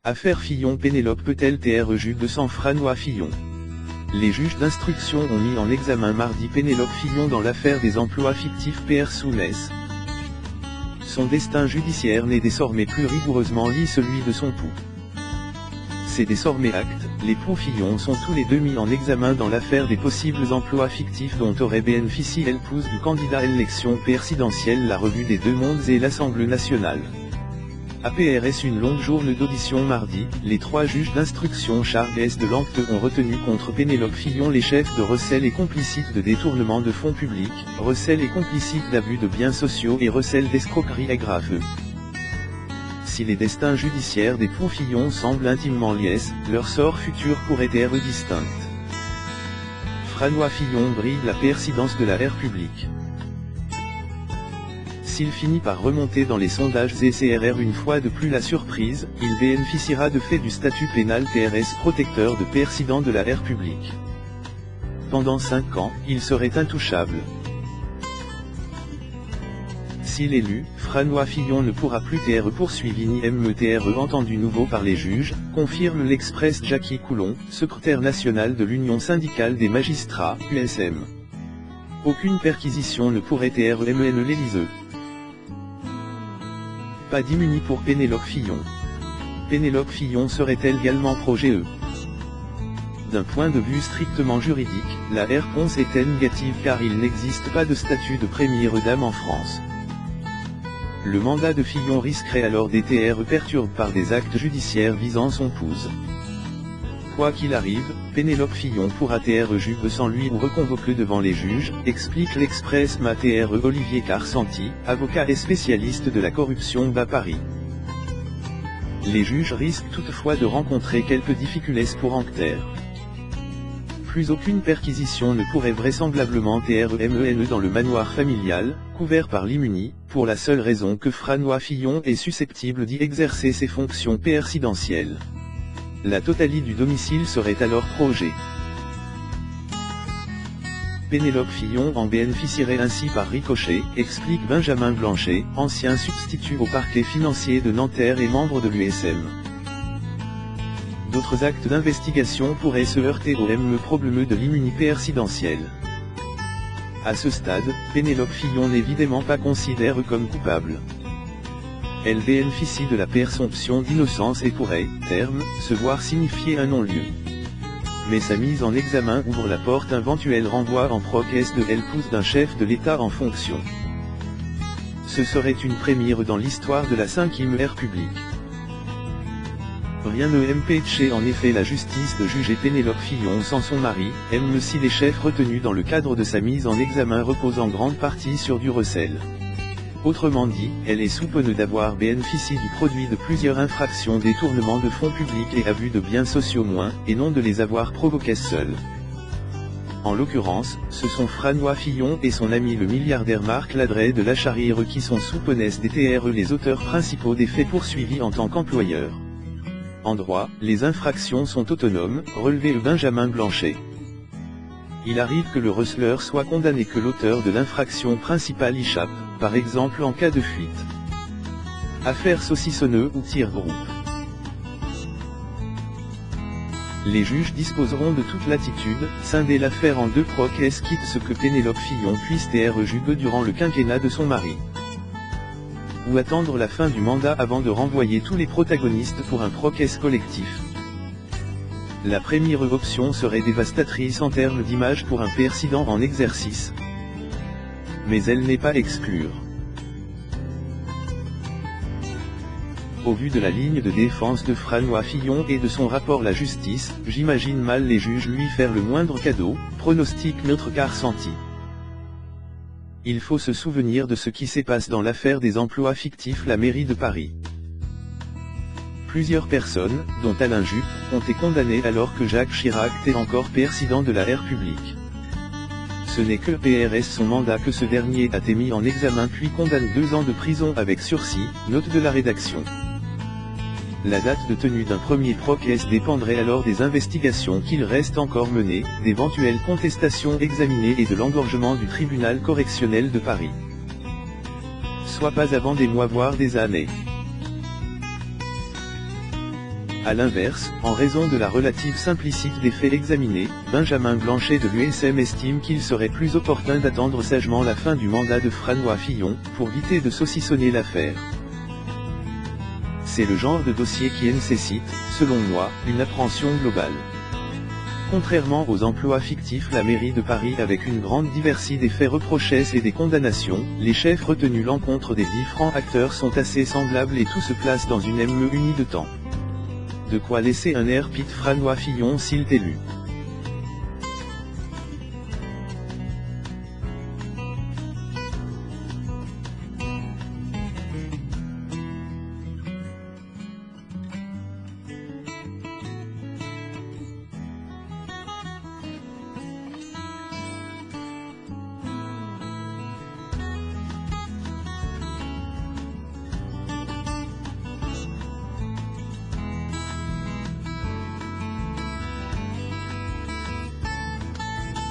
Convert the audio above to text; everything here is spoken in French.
Affaire Fillon. Pénélope peut-elle taire Jugue sans Franois Fillon? Les juges d'instruction ont mis en examen mardi Pénélope Fillon dans l'affaire des emplois fictifs PR Sounès. Son destin judiciaire n'est désormais plus rigoureusement lié celui de son époux. C'est désormais acte, l'époux Fillon sont tous les deux mis en examen dans l'affaire des possibles emplois fictifs dont aurait bénéficié l'épouse du candidat à l'élection présidentielle. La Revue des Deux Mondes et l'Assemblée nationale. APRS. Une longue journée d'audition mardi, les trois juges d'instruction Charles S. de Lampteux ont retenu contre Pénélope Fillon les chefs de recel et complicite de détournement de fonds publics, recel et complicite d'abus de biens sociaux et recel d'escroquerie aggravée. Si les destins judiciaires des époux Fillon semblent intimement liés, leur sort futur pourrait être distinct. Franois Fillon brille la présidence de la République. S'il finit par remonter dans les sondages CRR une fois de plus la surprise, il bénéficiera de fait du statut pénal TRS protecteur de président de la République. Pendant 5 ans, il serait intouchable. S'il est élu, Franois Fillon ne pourra plus être poursuivi ni être entendu nouveau par les juges, confirme l'Express Jackie Coulon, secrétaire national de l'Union syndicale des magistrats, USM. Aucune perquisition ne pourrait être l'Élysée. Pas d'immunité pour Pénélope Fillon. Pénélope Fillon serait-elle également projet D'un point de vue strictement juridique, la réponse est négative car il n'existe pas de statut de première dame en France. Le mandat de Fillon risquerait alors d'être perturbé par des actes judiciaires visant son épouse. Quoi qu'il arrive, Pénélope Fillon pourra être jugée sans lui ou reconvoquée devant les juges, explique l'Express Mater Olivier Carsanti, avocat et spécialiste de la corruption à Paris. Les juges risquent toutefois de rencontrer quelques difficultés pour enquêter. Plus aucune perquisition ne pourrait vraisemblablement être dans le manoir familial, couvert par l'immunité, pour la seule raison que Franois Fillon est susceptible d'y exercer ses fonctions présidentielles. La totalité du domicile serait alors projet. Pénélope Fillon en bénéficierait ainsi par ricochet, explique Benjamin Blanchet, ancien substitut au parquet financier de Nanterre et membre de l'USM. D'autres actes d'investigation pourraient se heurter au même problème de l'immunité présidentielle. À ce stade, Pénélope Fillon n'est évidemment pas considérée comme coupable. Elle bénéficie de la présomption d'innocence et pourrait, terme, se voir signifier un non-lieu. Mais sa mise en examen ouvre la porte à un éventuel renvoi en procès de l'épouse d'un chef de l'État en fonction. Ce serait une première dans l'histoire de la Ve République. Rien ne empêche en effet la justice de juger Pénélope Fillon sans son mari, même si les chefs retenus dans le cadre de sa mise en examen reposent en grande partie sur du recel. Autrement dit, elle est soupçonnée d'avoir bénéficié du produit de plusieurs infractions détournement de fonds publics et abus de biens sociaux et non de les avoir provoquées seules. En l'occurrence, ce sont Franois Fillon et son ami le milliardaire Marc Ladret de la Charrière qui sont soupçonnés d'être les auteurs principaux des faits poursuivis en tant qu'employeurs. En droit, les infractions sont autonomes, relevait Benjamin Blanchet. Il arrive que le receleur soit condamné que l'auteur de l'infraction principale échappe, par exemple en cas de fuite. Affaire saucissonneux ou tire-groupe. Les juges disposeront de toute latitude, scinder l'affaire en deux procès quitte ce que Pénélope Fillon puisse être jugée durant le quinquennat de son mari. Ou attendre la fin du mandat avant de renvoyer tous les protagonistes pour un procès collectif. La première option serait dévastatrice en termes d'image pour un président en exercice. Mais elle n'est pas exclure. Au vu de la ligne de défense de Franois Fillon et de son rapport la justice, j'imagine mal les juges lui faire le moindre cadeau, pronostique notre Carsanti. Il faut se souvenir de ce qui s'est passé dans l'affaire des emplois fictifs la mairie de Paris. Plusieurs personnes, dont Alain Juppe, ont été condamnées alors que Jacques Chirac était encore président de la République. Ce n'est que PRS son mandat que ce dernier a été mis en examen puis condamne 2 ans de prison avec sursis, note de la rédaction. La date de tenue d'un premier procès dépendrait alors des investigations qu'il reste encore menées, d'éventuelles contestations examinées et de l'engorgement du tribunal correctionnel de Paris. Soit pas avant des mois voire des années. A l'inverse, en raison de la relative simplicité des faits examinés, Benjamin Blanchet de l'USM estime qu'il serait plus opportun d'attendre sagement la fin du mandat de François Fillon, pour éviter de saucissonner l'affaire. C'est le genre de dossier qui nécessite, selon moi, une appréhension globale. Contrairement aux emplois fictifs, la mairie de Paris avec une grande diversité des faits reprochés et des condamnations, les chefs retenus l'encontre des différents acteurs sont assez semblables et tout se place dans une ME unie de temps. De quoi laisser un air François Fillon s'il est élu.